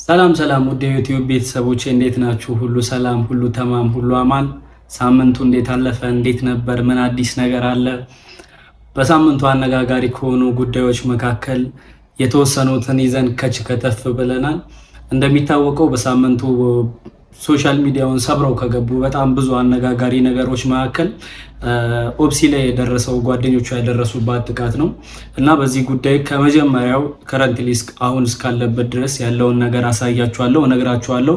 ሰላም ሰላም ወደ ዩቲዩብ ቤተሰቦቼ እንዴት ናችሁ? ሁሉ ሰላም፣ ሁሉ ተማም፣ ሁሉ አማን። ሳምንቱ እንዴት አለፈ? እንዴት ነበር? ምን አዲስ ነገር አለ? በሳምንቱ አነጋጋሪ ከሆኑ ጉዳዮች መካከል የተወሰኑትን ይዘን ከተፍ ብለናል። እንደሚታወቀው በሳምንቱ ሶሻል ሚዲያውን ሰብረው ከገቡ በጣም ብዙ አነጋጋሪ ነገሮች መካከል ኦፕሲ ላይ የደረሰው ጓደኞቹ ያደረሱባት ጥቃት ነው እና በዚህ ጉዳይ ከመጀመሪያው ከረንትሊ አሁን እስካለበት ድረስ ያለውን ነገር አሳያችኋለሁ፣ እነግራችኋለሁ።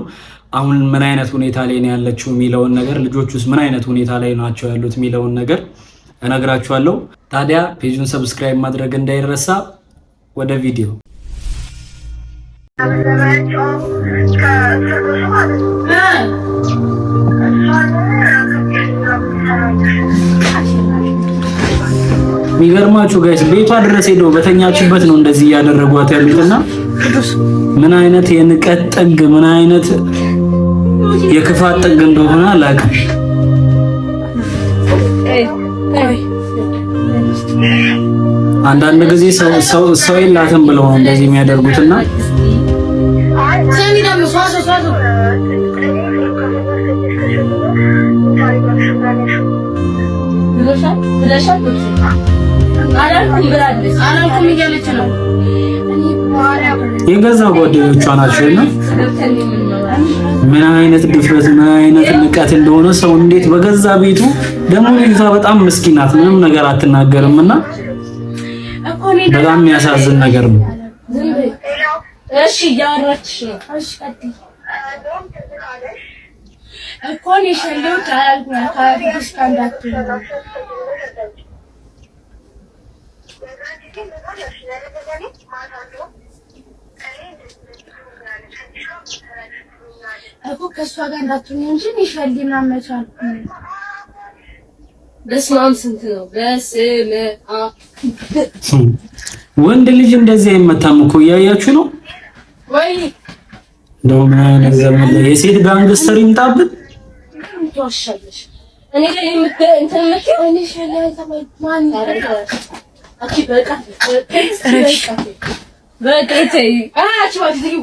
አሁን ምን አይነት ሁኔታ ላይ ነው ያለችው የሚለውን ነገር፣ ልጆቹስ ምን አይነት ሁኔታ ላይ ናቸው ያሉት የሚለውን ነገር እነግራችኋለሁ። ታዲያ ፔጁን ሰብስክራይብ ማድረግ እንዳይረሳ። ወደ ቪዲዮ የሚገርማችሁ ጋይስ ቤቷ ድረስ ሄደው በተኛችበት ነው እንደዚህ እያደረጓት ያሉትና ምን አይነት የንቀት ጥግ ምን አይነት የክፋት ጥግ እንደሆነ አላውቅም። አንዳንድ ጊዜ ሰው የላትም ብለው ነው እንደዚህ የሚያደርጉትና የገዛ ጓደኞቿ ናቸውና ምን አይነት ድፍረት ምን አይነት ንቀት እንደሆነ ሰው እንዴት በገዛ ቤቱ ደግሞ ልጅቷ በጣም ምስኪን ናት፣ ምንም ነገር አትናገርምና በጣም የሚያሳዝን ነገር ነው። እሺ ያወራች ነው። እሺ ቀጥይ እኮ ነው ሸለው ታያልኩ ካርዲስ ካንዳት እኮ ከሷ ጋር እንዳትሆኝ እንጂ ይፈልግና መቻል በስማም ስንት ነው ወንድ ልጅ እንደዚህ አይመታም እኮ እያያችሁ ነው ወይ? እንደው ምን አይነት ዘመን ላይ የሴት ጋንግስተር ይምጣብን። ተዋሻለሽ እኔ ላይ እንትን መጥቶ እኔ ሸላይ ተባይ ማን ያረጋሽ? አኪ በቃ ተይ አቺ ወዲው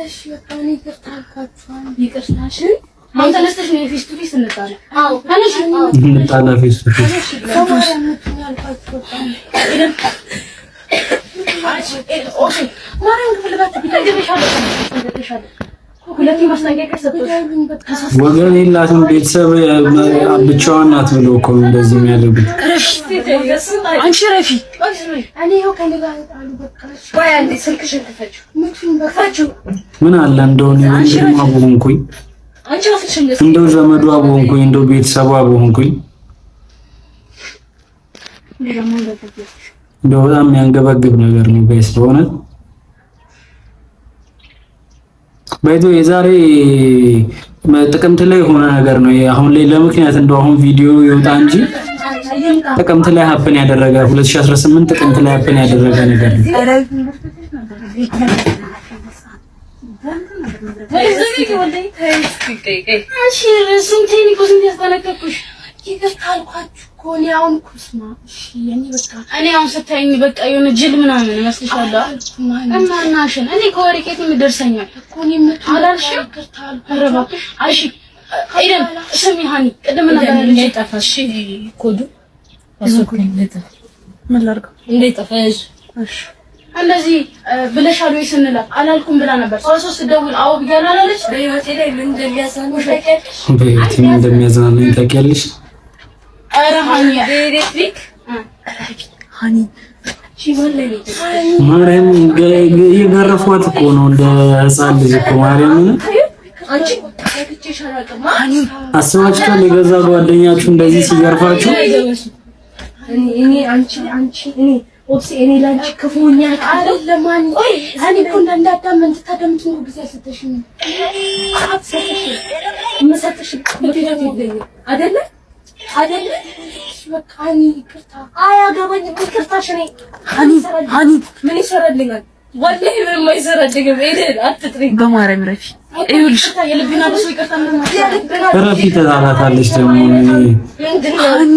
እሺ በቃ እኔ ይቅርታልኳችኋል። ይቅርታሽን ማን ተነስተሽ ነው ፌስ ቱ ፌስ እንጣላ? አዎ ታነሽ እንጣላ ፌስ ቱ ፌስ ወገን የላትም ቤተሰብ ብቻዋን ናት ብለው እኮ እንደዚህ የሚያደርጉት። አንቺ ረፊ ምን አለ እንደው ወንድሟ በሆንኩኝ እንደው ዘመዷ በሆንኩኝ እንደው ቤተሰቧ በሆንኩኝ እንደው በጣም የሚያንገበግብ ነገር ነው ጋይስ። በእውነት ባይቶ የዛሬ ጥቅምት ላይ ሆነ ነገር ነው። አሁን ላይ ለምክንያት እንደው አሁን ቪዲዮ ይወጣ እንጂ ጥቅምት ላይ ሀፕን ያደረገ 2018 ጥቅምት ላይ ሀፕን ያደረገ ነገር ነው። ኮኒ አሁን ኩስማ እሺ የኔ በቃ እኔ አሁን ስታይኝ በቃ የሆነ ጅል ምናምን መስልሻለሁ እናናሽን እኔ ከወርቄት የሚደርሰኛል ኮኒ አላልሽ አረባ እሺ አይደል ስሚ ሃኒ ቅድም ነገር እንዳይጠፋሽ ኮዱ አስኮኝ ለጠፋ ምን ላድርገው እንዳይጠፋሽ እሺ እንደዚህ ብለሻል ወይ ስንላ አላልኩም ብላ ነበር። ሶስት ደውል አው ቢያና አላለች። በህይወቴ ላይ ምን እንደሚያሳንሽ ታውቂያለሽ? አረ ሃኒ ኤሌክትሪክ ሃኒ ሲወለኝ ማርያም የገረፏት እኮ ነው እንደ ህፃን ልጅ እኮ ማርያም። አንቺ ተከትቼሻለሁ ሃኒ አስባችኋል? የገዛ ጓደኛችሁ እንደዚህ ሲገርፋችሁ እኔ አንቺ እኔ ኦፕሲ እኔ ላንቺ ክፉኛ አይደለም ሃኒ ሃኒ እኮ እንዳዳመን ተደምጡ ጊዜ ሰተሽኝ ምሰጥሽ አይደለ አይደለ በቃ ሃኒ ይቅርታ አያገባኝ ይቅርታሽ ነኝ ሃኒ ምን ይሰራልኛል? ወላሂ ምንም አይሰራልኝም። እኔ አትጥሪ በማርያም ረፊ ይኸውልሽ የልብና ብዙ ይቅርታ ረፊ ተዛራታለች ደግሞ ሃኒ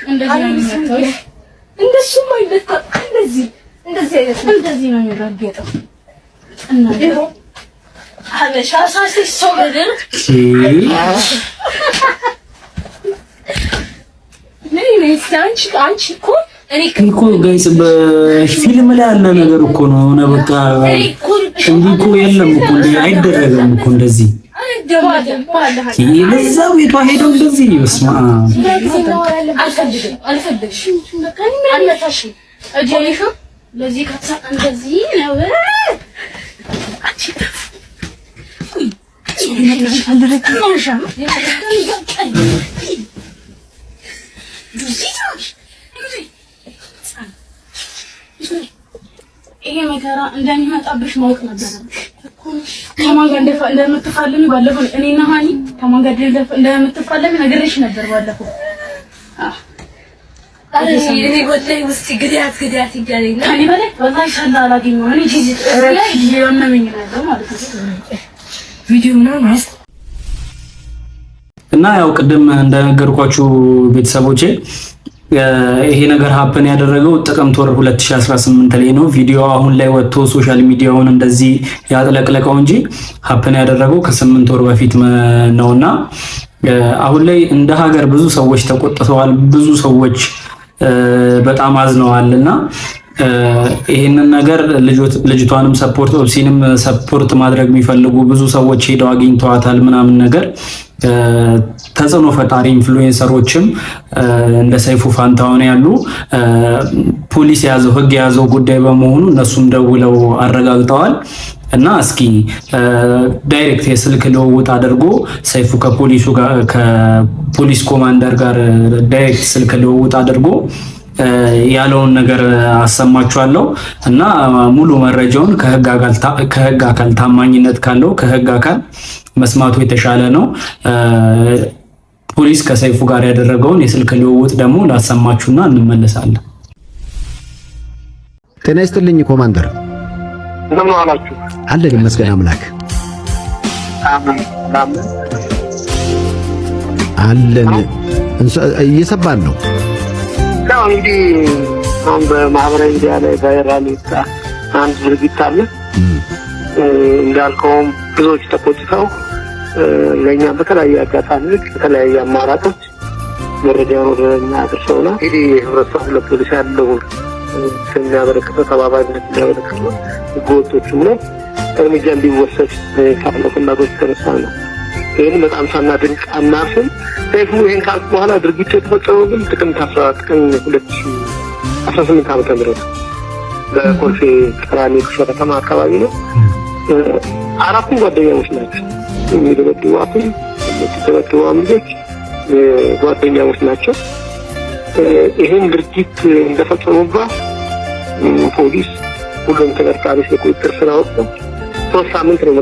እንደዚህ እንደሱም አይደለም እንደዚህ እንደዚህ ነው የሚረገጠው አበሻ ሳሲስ ሶገደር አንቺ እኮ ጋይስ በፊልም ላይ ያለ ነገር እኮ ነው ሆነ በቃ እንዲህ እኮ የለም እኮ አይደረግም እኮ እንደዚህ ለዛ ቤቷ ሄደው እንደዚህ ይስማ ለዚህ ከተሳ እንደዚህ ነው ይሄ መከራ እንደሚመጣብሽ ማወቅ ነበረብሽ። ከማን ጋር እንደምትፋለሚ ባለፈው እኔና ሃኒ ከማን ጋር እንደምትፋለሚ ነግሬሽ ነበር ባለፈው። እኔ ወጣይ ውስጥ ግዳት ይጋለኝ ሃኒ በላይ ወላሂ ሰላ አላገኘሁም። እኔ ጂጂ ያመመኝ ነው ማለት ነው። ቪዲዮ ነው እና ያው ቅድም እንደነገርኳችሁ ቤተሰቦቼ ይሄ ነገር ሀፕን ያደረገው ጥቅምት ወር 2018 ላይ ነው። ቪዲዮ አሁን ላይ ወጥቶ ሶሻል ሚዲያውን እንደዚህ ያጥለቅለቀው እንጂ ሀፕን ያደረገው ከ8 ወር በፊት ነውና አሁን ላይ እንደ ሀገር ብዙ ሰዎች ተቆጥተዋል፣ ብዙ ሰዎች በጣም አዝነዋልና ይሄንን ነገር ልጅቷንም ሰፖርት ኦፕሲንም ሰፖርት ማድረግ የሚፈልጉ ብዙ ሰዎች ሄደው አግኝተዋታል ምናምን ነገር ተጽዕኖ ፈጣሪ ኢንፍሉዌንሰሮችም እንደ ሰይፉ ፋንታውን ያሉ ፖሊስ የያዘው ህግ የያዘው ጉዳይ በመሆኑ እነሱም ደውለው አረጋግጠዋል። እና እስኪ ዳይሬክት የስልክ ልውውጥ አድርጎ ሰይፉ ከፖሊስ ኮማንደር ጋር ዳይሬክት ስልክ ልውውጥ አድርጎ ያለውን ነገር አሰማችኋለሁ እና ሙሉ መረጃውን ከህግ አካል ታማኝነት ካለው ከህግ አካል መስማቱ የተሻለ ነው። ፖሊስ ከሰይፉ ጋር ያደረገውን የስልክ ልውውጥ ደግሞ ላሰማችሁና እንመለሳለን። ጤና ይስጥልኝ ኮማንደር። እንደምን ዋላችሁ? አለን ይመስገን አምላክ። አለን እየሰባን ነው። ያው እንግዲህ አሁን በማህበራዊ ሚዲያ ላይ ቫይራል ወጣ አንድ ድርጊት አለ። እንዳልከውም ብዙዎች ተቆጥተው ለኛ በተለያየ አጋጣሚ በተለያየ አማራጮች መረጃውን ወደ እኛ አድርሰውና እንግዲህ ህብረተሰቡ ለፖሊስ ያለውን የሚያበረክተው ተባባሪነት የሚያበረክተው ህገወጦችም ነው እርምጃ እንዲወሰድ ካለው ፍላጎት የተነሳ ነው። ይህን በጣም ሳናደንቅ አናርፍም። ሰይፉ ይህን ካልኩ በኋላ ድርጊቱ የተፈጸመው ግን ጥቅምት 14 ቀን 2018 ዓመተ ምህረት በኮልፌ ቀራኒዮ ክፍለ ከተማ አካባቢ ነው። አራቱም ጓደኛሞች ናቸው የሚደበድቧትም የተደበደቧም ልጆች ጓደኛሞች ናቸው። ይህን ድርጊት እንደፈጸሙባት ፖሊስ ሁሉም ተጠርጣሪዎች በቁጥጥር ስር አወጣ። 3 ሳምንት ነው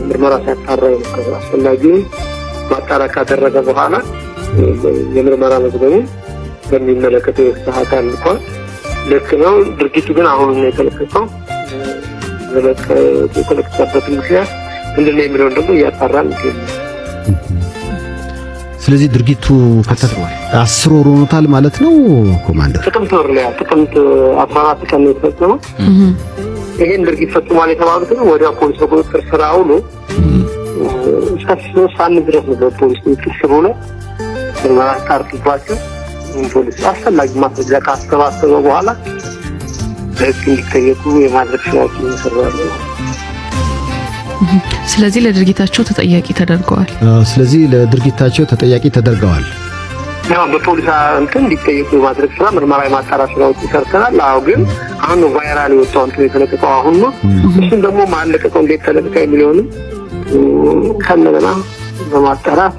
ምርመራ ሲያጣራ የነበረው። አስፈላጊውን ማጣራት ካደረገ በኋላ የምርመራ መዝገቡን በሚመለከተው የፍትህ አካል ልኳል። ልክ ነው። ድርጊቱ ግን አሁን ነው የተለቀቀው። የተለቀቀበት ምክንያት ምንድን ነው የሚለውን ደግሞ እያጣራን ይገኛል። ስለዚህ ድርጊቱ ከተፈጸመ 10 ወር ሆኖታል ማለት ነው ኮማንደር? ጥቅምት ወር ላይ ጥቅምት 14 ቀን ነው የተፈጸመው። ይሄን ድርጊት ፈጽሟል የተባሉት ነው ወዲያ ፖሊስ በቁጥጥር ስር አውሎ እስከ 3 ሳምንት ድረስ ነው ፖሊስ ቁጥጥር ስር ውሎ ምርመራ አጣርቶባቸው ፖሊስ አስፈላጊ ማስረጃ ካሰባሰበ በኋላ ለህግ እንዲጠየቁ የማድረግ ስራዎችን ይሰራሉ። ስለዚህ ለድርጊታቸው ተጠያቂ ተደርገዋል። ያው በፖሊስ እንትን እንዲጠየቁ የማድረግ ስራ ምርመራ የማጣራት ስራዎች ሰርተናል። ግን አሁን ነው ቫይራል የወጣው እንትን የተለቀቀው አሁን ነው። እሱን ደግሞ ማለቀቀው እንዴት ተለቀቀ የሚለውንም ከነገና በማጣራት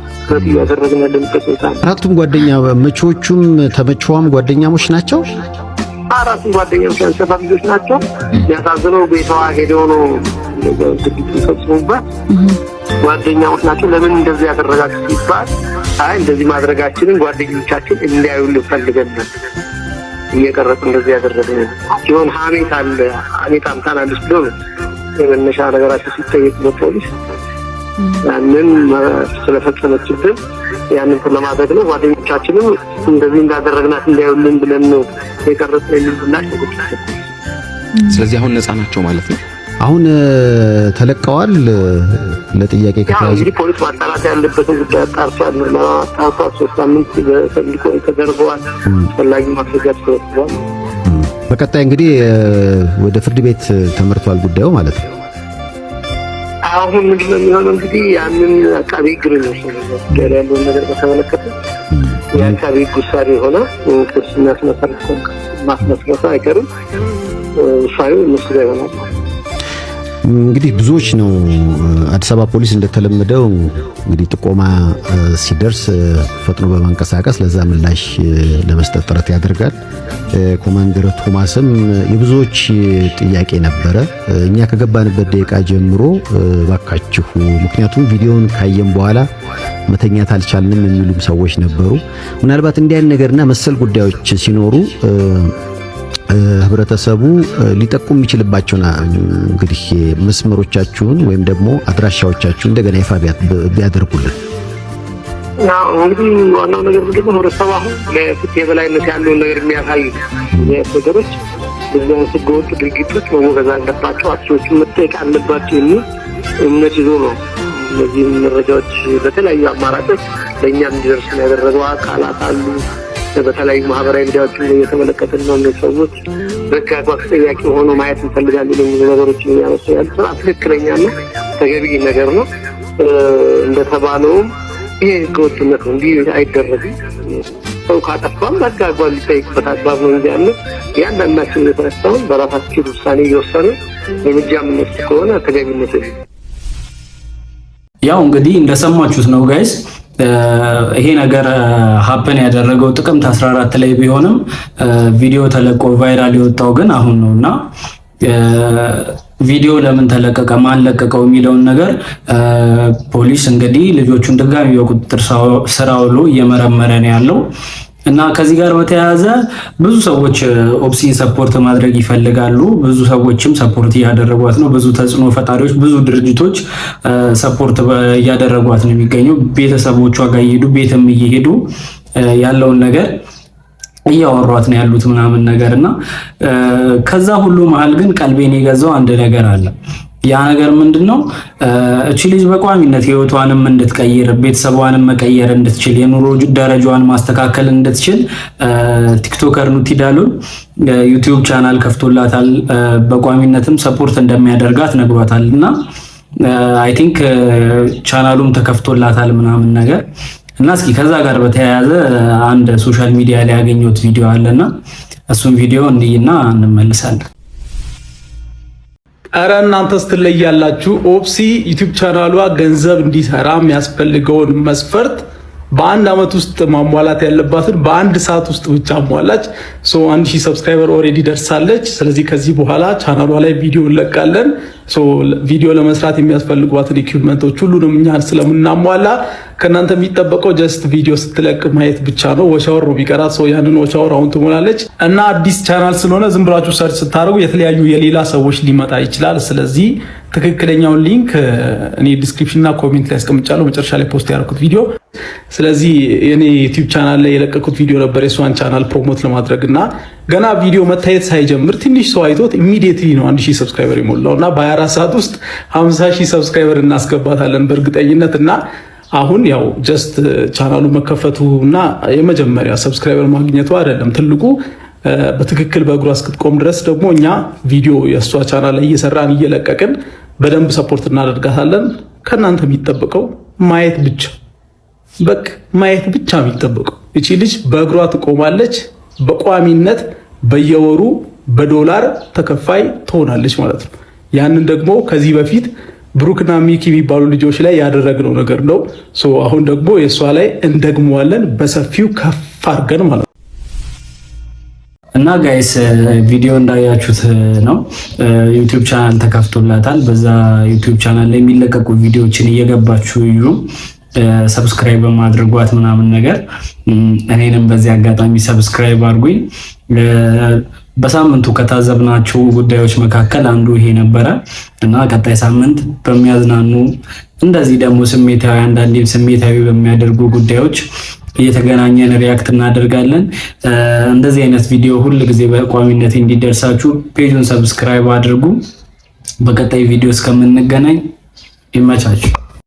ያደረግን ያለንበት ሁኔታ ነው። አራቱም ጓደኛ መቾቹም ተመቸዋም ጓደኛሞች ናቸው። አራቱም ጓደኛሞች ያንሰፋ ልጆች ናቸው። ያሳዝነው ቤቷ ሄደው ነው ድርጊቱን ፈጽሞባት ጓደኛሞች ናቸው። ለምን እንደዚህ ያደረጋችሁ ሲባል አይ እንደዚህ ማድረጋችንን ጓደኞቻችን እንዲያዩልን ፈልገን እየቀረጽ እንደዚህ ያደረግን ሲሆን ሀሜት አለ ሀሜት አምታናለች ብሎ የመነሻ ነገራቸው ሲጠየቅ በፖሊስ ያንን ስለፈጸመችብን ያንን ለማድረግ ነው ጓደኞቻችንም እንደዚህ እንዳደረግናት እንዲያዩልን ብለን ነው የቀረጽ የሚሉናል። ስለዚህ አሁን ነፃ ናቸው ማለት ነው። አሁን ተለቀዋል። ለጥያቄ ከተያዙ እንግዲህ ፖሊስ ማጣራት ያለበትን ጉዳይ አጣርቷል። ለማጣራት 3 ሳምንት በሰልኮ ተደርገዋል። አስፈላጊ ማስረጃ ተሰጥቷል። በቀጣይ እንግዲህ ወደ ፍርድ ቤት ተመርቷል ጉዳዩ ማለት ነው። አሁን ምንድነው የሚሆነው? እንግዲህ ያንን አቃቤ ሕግ ነው ያለውን ነገር በተመለከተ የአቃቤ ሕግ ውሳኔ ሆነ ክስ ማስመስረቱ አይቀርም። ውሳኔው እነሱ ጋር ይሆናል። እንግዲህ ብዙዎች ነው አዲስ አበባ ፖሊስ እንደተለመደው እንግዲህ ጥቆማ ሲደርስ ፈጥኖ በማንቀሳቀስ ለዛ ምላሽ ለመስጠት ጥረት ያደርጋል። ኮማንደር ቶማስም የብዙዎች ጥያቄ ነበረ። እኛ ከገባንበት ደቂቃ ጀምሮ ባካችሁ፣ ምክንያቱም ቪዲዮውን ካየን በኋላ መተኛት አልቻልንም የሚሉም ሰዎች ነበሩ። ምናልባት እንዲህ አይነት ነገርና መሰል ጉዳዮች ሲኖሩ ህብረተሰቡ ሊጠቁም የሚችልባቸውና እንግዲህ መስመሮቻችሁን ወይም ደግሞ አድራሻዎቻችሁን እንደገና ይፋ ቢያደርጉልን። እንግዲህ ዋናው ነገር ምንድን ነው? ህብረተሰቡ አሁን ለፍትህ የበላይነት ያለውን ነገር የሚያሳዩ ነገሮች በዚህ አይነት ህገወጥ ድርጊቶች መወገዝ አለባቸው፣ አጥፊዎቹን መጠየቅ አለባቸው የሚል እምነት ይዞ ነው እነዚህ መረጃዎች በተለያዩ አማራጮች ለእኛም እንዲደርሱ ያደረገው አካላት አሉ። በተለያዩ ማህበራዊ ሚዲያዎች ላይ የተመለከትን ነው። እነዚህ ሰዎች በህግ አግባብ ተጠያቂ ሆኖ ማየት እንፈልጋለን የሚሉ ነገሮችን የሚያነሱ ያሉት ትክክለኛና ተገቢ ነገር ነው። እንደተባለውም ይሄ ህገወጥነት ነው፣ እንዲህ አይደረግም። ሰው ካጠፋም በህግ አግባብ ሊጠይቅበት አግባብ ነው እንጂ ያለው እያንዳንዳችን የተነሳውን በራሳችን ውሳኔ እየወሰኑ እርምጃ የምንወስድ ከሆነ ተገቢነት ነው። ያው እንግዲህ እንደሰማችሁት ነው ጋይስ። ይሄ ነገር ሀፕን ያደረገው ጥቅምት 14 ላይ ቢሆንም ቪዲዮ ተለቆ ቫይራል የወጣው ግን አሁን ነውና ቪዲዮ ለምን ተለቀቀ፣ ማን ለቀቀው የሚለውን ነገር ፖሊስ እንግዲህ ልጆቹን ድጋሚ በቁጥጥር ስር አውሎ እየመረመረ ነው ያለው እና ከዚህ ጋር በተያያዘ ብዙ ሰዎች ኦፕሲን ሰፖርት ማድረግ ይፈልጋሉ። ብዙ ሰዎችም ሰፖርት እያደረጓት ነው። ብዙ ተጽዕኖ ፈጣሪዎች፣ ብዙ ድርጅቶች ሰፖርት እያደረጓት ነው የሚገኙ። ቤተሰቦቿ ጋር እየሄዱ ቤትም እየሄዱ ያለውን ነገር እያወሯት ነው ያሉት ምናምን ነገር እና ከዛ ሁሉ መሀል ግን ቀልቤን የገዛው አንድ ነገር አለ። ያ ነገር ምንድነው? እቺ ልጅ በቋሚነት ህይወቷንም እንድትቀይር ቤተሰቧንም መቀየር እንድትችል የኑሮ ደረጃዋን ማስተካከል እንድትችል ቲክቶከር ኑቲ ዳሎል ዩቲዩብ ቻናል ከፍቶላታል። በቋሚነትም ሰፖርት እንደሚያደርጋት ነግሯታል እና አይ ቲንክ ቻናሉም ተከፍቶላታል ምናምን ነገር እና እስኪ ከዛ ጋር በተያያዘ አንድ ሶሻል ሚዲያ ላይ ያገኘሁት ቪዲዮ አለና እሱም ቪዲዮ እንይና እንመልሳለን። አረ እናንተስ ትለያላችሁ። ኦፕሲ ዩቲዩብ ቻናሏ ገንዘብ እንዲሰራ የሚያስፈልገውን መስፈርት በአንድ አመት ውስጥ ማሟላት ያለባትን በአንድ ሰዓት ውስጥ ብቻ አሟላች። 1000 ሰብስክራይበር ኦልሬዲ ደርሳለች። ስለዚህ ከዚህ በኋላ ቻናሏ ላይ ቪዲዮ እንለቃለን። ቪዲዮ ለመስራት የሚያስፈልጓትን ኢኩዊፕመንቶች ሁሉንም እኛ ስለምናሟላ ከእናንተ የሚጠበቀው ጀስት ቪዲዮ ስትለቅ ማየት ብቻ ነው። ወሻወር ነው ቢቀራት ያንን ወሻወር አሁን ትሞላለች እና አዲስ ቻናል ስለሆነ ዝም ብላችሁ ሰርች ስታደርጉ የተለያዩ የሌላ ሰዎች ሊመጣ ይችላል። ስለዚህ ትክክለኛውን ሊንክ እኔ ዲስክሪፕሽን እና ኮሜንት ላይ አስቀምጫለሁ፣ መጨረሻ ላይ ፖስት ያደረኩት ቪዲዮ። ስለዚህ የኔ ዩቲዩብ ቻናል ላይ የለቀኩት ቪዲዮ ነበር የሷን ቻናል ፕሮሞት ለማድረግ እና ገና ቪዲዮ መታየት ሳይጀምር ትንሽ ሰው አይቶት ኢሚዲየትሊ ነው 1000 ሰብስክራይበር የሞላው እና በ24 ሰዓት ውስጥ 50000 ሰብስክራይበር እናስገባታለን በእርግጠኝነት። እና አሁን ያው ጀስት ቻናሉ መከፈቱ እና የመጀመሪያ ሰብስክራይበር ማግኘቱ አይደለም ትልቁ፣ በትክክል በእግሯ እስክትቆም ድረስ ደግሞ እኛ ቪዲዮ የእሷ ቻናል ላይ እየሰራን እየለቀቅን በደንብ ሰፖርት እናደርጋታለን። ከእናንተ የሚጠበቀው ማየት ብቻ፣ በቃ ማየት ብቻ የሚጠበቀው። እቺ ልጅ በእግሯ ትቆማለች፣ በቋሚነት በየወሩ በዶላር ተከፋይ ትሆናለች ማለት ነው። ያንን ደግሞ ከዚህ በፊት ብሩክና ሚኪ የሚባሉ ልጆች ላይ ያደረግነው ነገር ነው። አሁን ደግሞ የእሷ ላይ እንደግመዋለን በሰፊው ከፍ አድርገን ማለት ነው። እና ጋይስ ቪዲዮ እንዳያችሁት ነው። ዩቲዩብ ቻናል ተከፍቶላታል። በዛ ዩቲዩብ ቻናል ላይ የሚለቀቁ ቪዲዮዎችን እየገባችሁ እዩ፣ ሰብስክራይብ በማድረጓት ምናምን ነገር። እኔንም በዚህ አጋጣሚ ሰብስክራይብ አድርጉኝ። በሳምንቱ ከታዘብናቸው ጉዳዮች መካከል አንዱ ይሄ ነበረ እና ቀጣይ ሳምንት በሚያዝናኑ እንደዚህ ደግሞ ስሜታዊ አንዳንዴም ስሜታዊ በሚያደርጉ ጉዳዮች እየተገናኘን ሪያክት እናደርጋለን። እንደዚህ አይነት ቪዲዮ ሁል ጊዜ በቋሚነት እንዲደርሳችሁ ፔጁን ሰብስክራይብ አድርጉ። በቀጣይ ቪዲዮ እስከምንገናኝ ይመቻችሁ።